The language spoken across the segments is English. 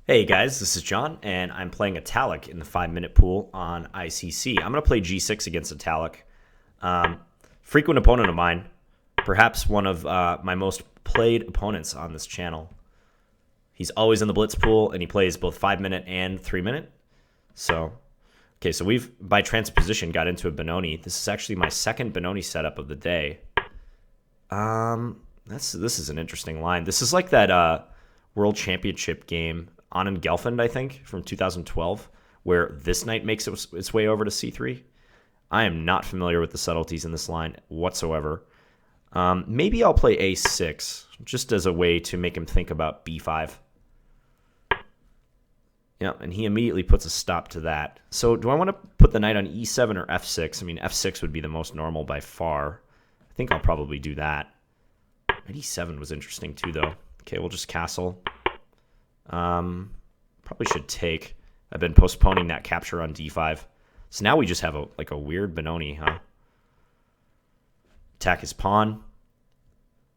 Hey guys, this is John, and I'm playing Atalik in the 5-minute pool on ICC. I'm going to play G6 against Atalik. Frequent opponent of mine, perhaps one of my most played opponents on this channel. He's always in the Blitz pool, and he plays both 5-minute and 3-minute. So we've, by transposition, got into a Benoni. This is actually my second Benoni setup of the day. This is an interesting line. This is like that World Championship game on in Gelfand, I think, from 2012, where this knight makes its way over to c3. I am not familiar with the subtleties in this line whatsoever. Maybe I'll play a6, just as a way to make him think about b5. Yeah, and he immediately puts a stop to that. So do I want to put the knight on e7 or f6? I mean, f6 would be the most normal by far. I think I'll probably do that. Knight e7 was interesting too, though. Okay, we'll just castle. Probably should take. I've been postponing that capture on d5. So now we just have a weird Benoni, huh? Attack his pawn.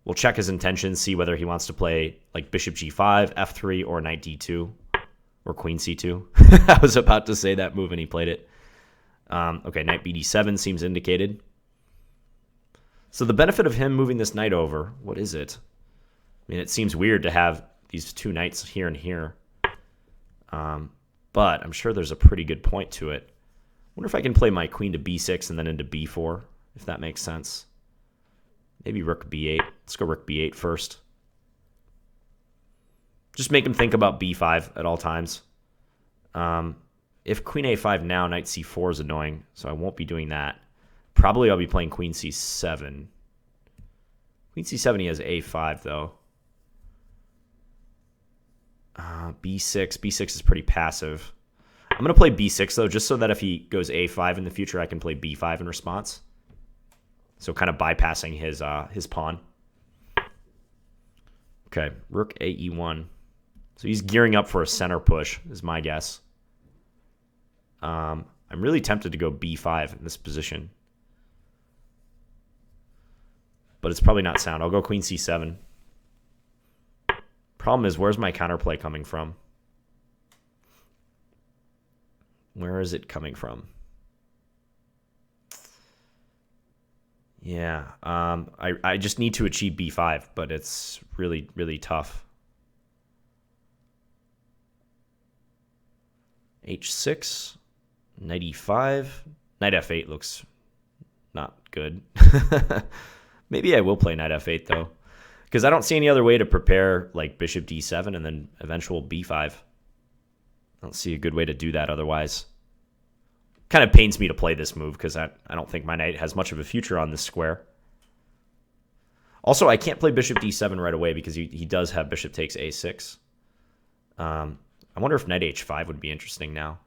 We'll check his intentions, see whether he wants to play like bishop g5, f3, or knight d2, or queen c2. I was about to say that move and he played it. Okay, knight bd7 seems indicated. So the benefit of him moving this knight over, what is it? I mean, it seems weird to have these two knights here and here. But I'm sure there's a pretty good point to it. I wonder if I can play my queen to b6 and then into b4, if that makes sense. Maybe rook b8. Let's go rook b8 first. Just make him think about b5 at all times. If queen a5 now, knight c4 is annoying, so I won't be doing that. Probably I'll be playing queen c7. Queen c7, he has a5, though. b6. b6 is pretty passive. I'm going to play b6, though, just so that if he goes a5 in the future, I can play b5 in response. So kind of bypassing his pawn. Okay, rook ae1. So he's gearing up for a center push, is my guess. I'm really tempted to go b5 in this position. But it's probably not sound. I'll go queen c7. Problem is, where's my counterplay coming from? Where is it coming from? Yeah, I just need to achieve b5, but it's really, really tough. h6, knight e5, knight f8 looks not good. Maybe I will play knight f8, though. Because I don't see any other way to prepare like bishop d7 and then eventual b5. I don't see a good way to do that otherwise. Kind of pains me to play this move because I don't think my knight has much of a future on this square. Also, I can't play bishop d7 right away because he does have bishop takes a6. I wonder if knight h5 would be interesting now.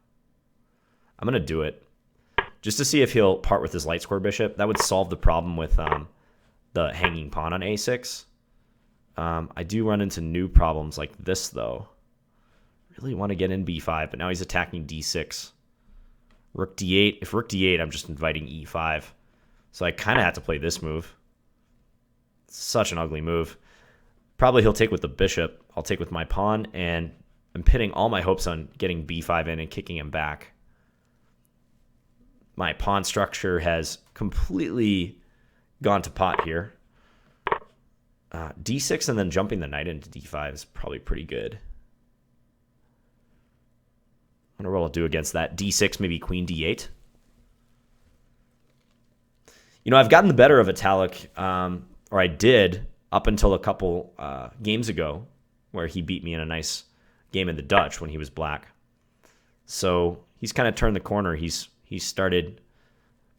I'm going to do it just to see if he'll part with his light square bishop. That would solve the problem with the hanging pawn on a6. I do run into new problems like this, though. Really want to get in b5, but now he's attacking d6. Rook d8. If rook d8, I'm just inviting e5. So I kind of have to play this move. It's such an ugly move. Probably he'll take with the bishop. I'll take with my pawn, and I'm pinning all my hopes on getting b5 in and kicking him back. My pawn structure has completely gone to pot here. d6 and then jumping the knight into d5 is probably pretty good. I wonder what I'll do against that. d6, maybe queen d8. You know, I've gotten the better of Atalik, or I did up until a couple games ago, where he beat me in a nice game in the Dutch when he was black. So he's kind of turned the corner. He's started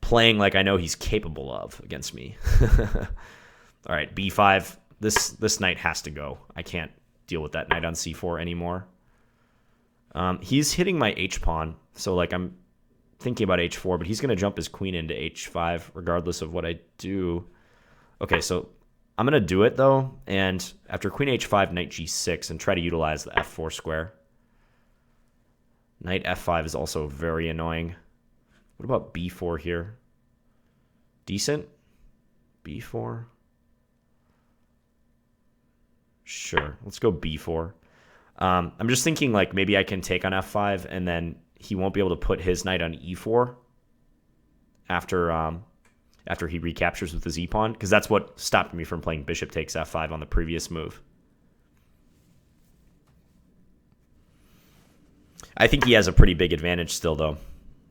playing like I know he's capable of against me. All right, b5. This knight has to go. I can't deal with that knight on c4 anymore. He's hitting my h-pawn, so like I'm thinking about h4, but he's going to jump his queen into h5 regardless of what I do. Okay, so I'm going to do it, though, and after queen h5, knight g6, and try to utilize the f4 square. Knight f5 is also very annoying. What about b4 here? Decent? b4? Sure, let's go b4. I'm just thinking like maybe I can take on f5 and then he won't be able to put his knight on e4 after he recaptures with his e-pawn, because that's what stopped me from playing bishop takes f5 on the previous move. I think he has a pretty big advantage still, though.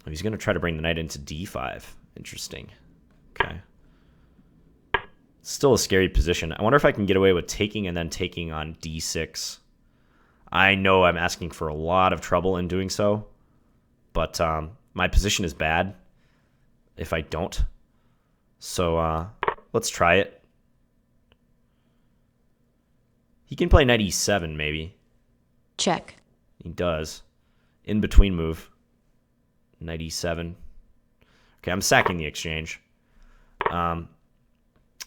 He's going to try to bring the knight into d5. Interesting. Okay. Still a scary position. I wonder if I can get away with taking and then taking on d6. I know I'm asking for a lot of trouble in doing so, but my position is bad if I don't. So let's try it. He can play knight e7 maybe. Check. He does. In between move. Knight e7. Okay, I'm sacking the exchange.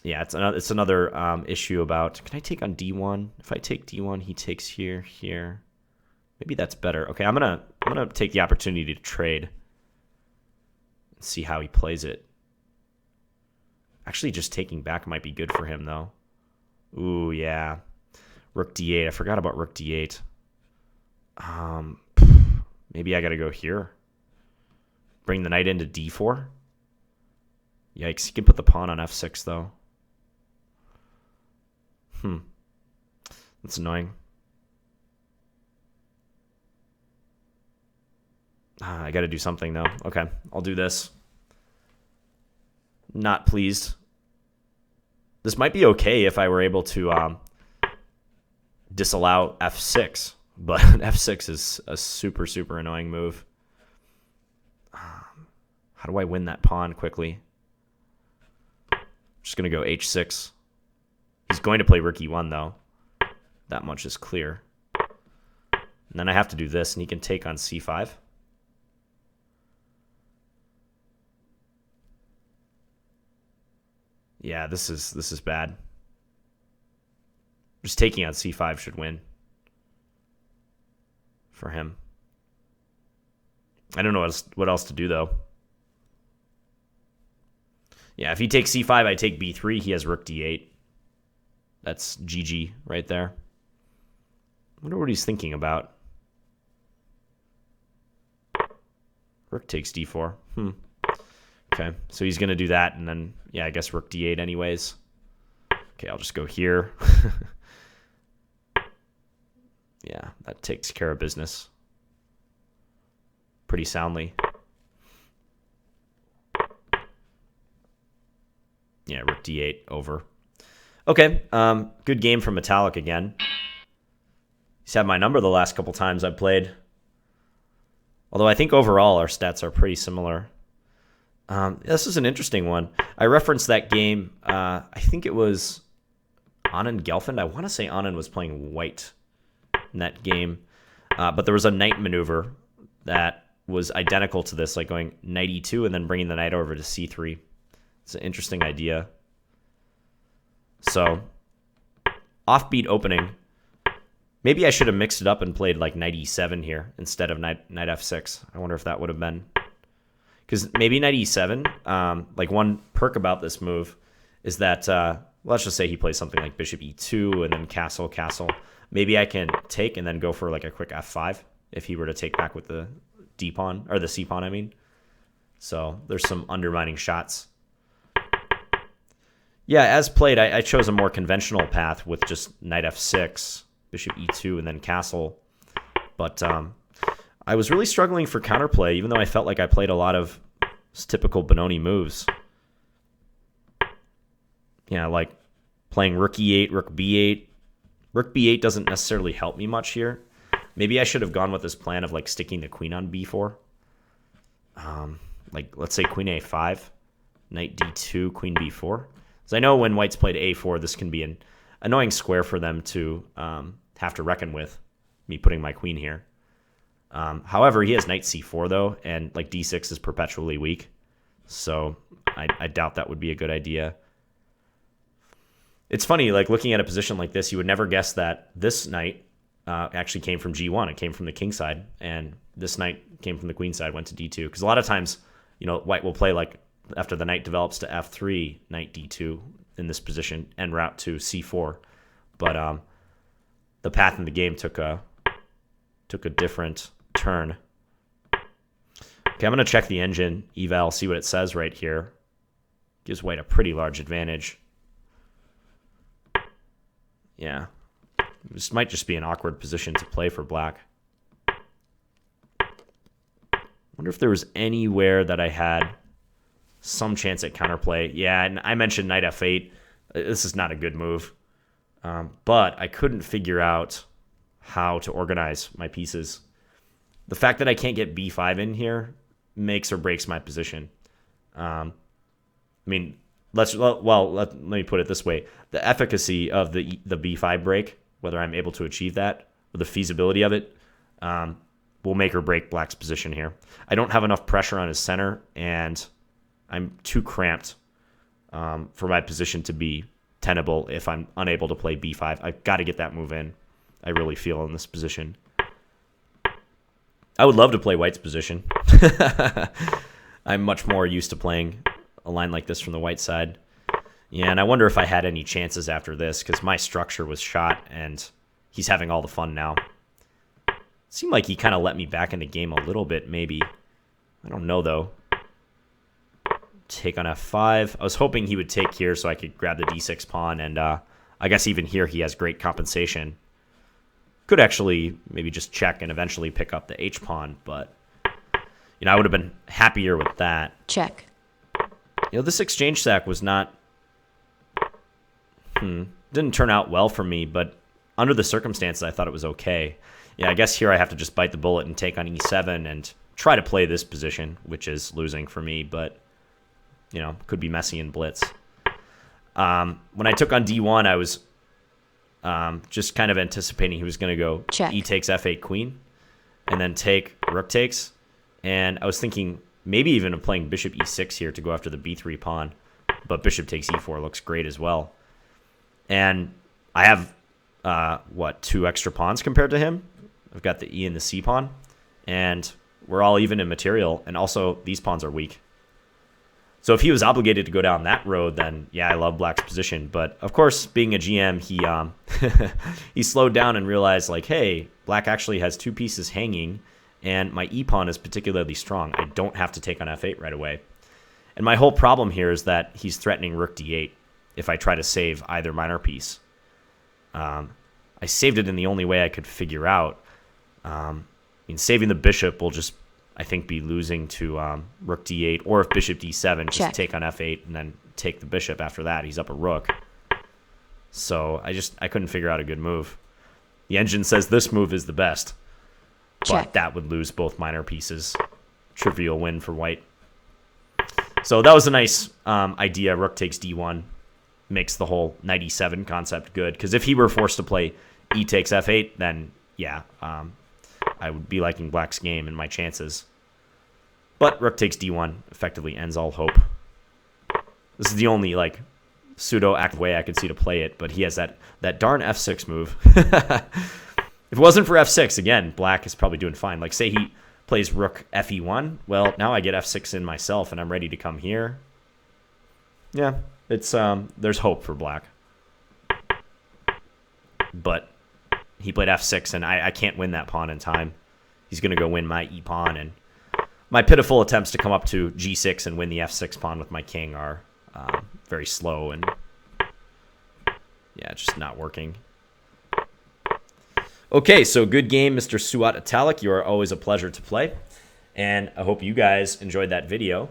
Yeah, it's another issue about, can I take on d1? If I take d1, he takes here, here. Maybe that's better. Okay, I'm gonna take the opportunity to trade and see how he plays it. Actually, just taking back might be good for him, though. Ooh, yeah. Rook d8. I forgot about rook d8. Maybe I got to go here. Bring the knight into d4. Yikes. He can put the pawn on f6, though. That's annoying. I got to do something, though. Okay, I'll do this. Not pleased. This might be okay if I were able to disallow f6, but f6 is a super, super annoying move. How do I win that pawn quickly? I'm just going to go h6. He's going to play rook e1, though. That much is clear. And then I have to do this, and he can take on c5. Yeah, this is bad. Just taking on c5 should win for him. I don't know what else to do, though. Yeah, if he takes c5, I take b3. He has rook d8. That's GG right there. I wonder what he's thinking about. Rook takes d4. Okay, so he's going to do that, and then, yeah, I guess rook d8 anyways. Okay, I'll just go here. Yeah, that takes care of business pretty soundly. Yeah, rook d8 over. Okay, good game from Atalik again. He's had my number the last couple times I've played. Although I think overall our stats are pretty similar. This is an interesting one. I referenced that game. I think it was Anand Gelfand. I want to say Anand was playing white in that game. But there was a knight maneuver that was identical to this, like going knight e2 and then bringing the knight over to c3. It's an interesting idea. So, offbeat opening. Maybe I should have mixed it up and played like knight e7 here instead of knight f6. I wonder if that would have been... Because maybe knight e7, like one perk about this move is that, let's just say he plays something like bishop e2 and then castle, castle. Maybe I can take and then go for like a quick f5 if he were to take back with the d-pawn, or the c-pawn, I mean. So there's some undermining shots. Yeah, as played, I chose a more conventional path with just knight f6, bishop e2, and then castle. But I was really struggling for counterplay, even though I felt like I played a lot of typical Benoni moves. Yeah, like playing rook e8, rook b8. Rook b8 doesn't necessarily help me much here. Maybe I should have gone with this plan of like sticking the queen on b4. Like, let's say queen a5, knight d2, queen b4. Because I know when white's played a4, this can be an annoying square for them to have to reckon with, me putting my queen here. However, he has knight c4, though, and like d6 is perpetually weak. So I doubt that would be a good idea. It's funny, like looking at a position like this, you would never guess that this knight actually came from g1. It came from the king side, and this knight came from the queen side, went to d2. Because a lot of times, white will play like after the knight develops to f3, knight d2 in this position, en route to c4. But the path in the game took a took a different turn. Okay, I'm going to check the engine eval, see what it says right here. Gives white a pretty large advantage. Yeah. This might just be an awkward position to play for black. Wonder if there was anywhere that I had some chance at counterplay. Yeah, and I mentioned knight f8. This is not a good move. But I couldn't figure out how to organize my pieces. The fact that I can't get b5 in here makes or breaks my position. I mean, let me put it this way. The efficacy of the b5 break, whether I'm able to achieve that, or the feasibility of it, will make or break black's position here. I don't have enough pressure on his center, and I'm too cramped for my position to be tenable if I'm unable to play b5. I've got to get that move in, I really feel, in this position. I would love to play white's position. I'm much more used to playing a line like this from the white side. Yeah, and I wonder if I had any chances after this, because my structure was shot, and he's having all the fun now. Seemed like he kind of let me back in the game a little bit, maybe. I don't know, though. Take on f5. I was hoping he would take here so I could grab the d6 pawn, and I guess even here he has great compensation. Could actually maybe just check and eventually pick up the h-pawn, but I would have been happier with that. Check. This exchange sack was not... didn't turn out well for me, but under the circumstances, I thought it was okay. Yeah, I guess here I have to just bite the bullet and take on e7 and try to play this position, which is losing for me, but, could be messy in blitz. When I took on d1, I was just kind of anticipating he was going to go check. E takes f8 queen, and then take rook takes. And I was thinking maybe even of playing bishop e6 here to go after the b3 pawn, but bishop takes e4 looks great as well. And I have, 2 extra pawns compared to him. I've got the e and the c pawn, and we're all even in material, and also these pawns are weak. So if he was obligated to go down that road, then yeah, I love black's position. But of course, being a GM, he he slowed down and realized, like, hey, black actually has 2 pieces hanging, and my e-pawn is particularly strong. I don't have to take on f8 right away. And my whole problem here is that he's threatening rook d8 if I try to save either minor piece. I saved it in the only way I could figure out. Saving the bishop will just, I think, be losing to rook d8, or if bishop d7, just take on f8 and then take the bishop after that. He's up a rook. So I couldn't figure out a good move. The engine says this move is the best, but that would lose both minor pieces. Trivial win for white. So that was a nice idea. Rook takes d1 makes the whole knight e7 concept good, because if he were forced to play e takes f8, then yeah, I would be liking black's game and my chances. But rook takes d1 effectively ends all hope. This is the only pseudo-active way I could see to play it, but he has that darn f6 move. If it wasn't for f6, again, black is probably doing fine. Like, say he plays rook fe1, well, now I get f6 in myself, and I'm ready to come here. Yeah, it's there's hope for black. But he played f6, and I can't win that pawn in time. He's going to go win my e-pawn, and my pitiful attempts to come up to g6 and win the f6 pawn with my king are very slow, and yeah, just not working. Okay, so good game, Mr. Suat Atalik. You are always a pleasure to play, and I hope you guys enjoyed that video,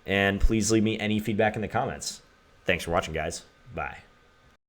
and please leave me any feedback in the comments. Thanks for watching, guys. Bye.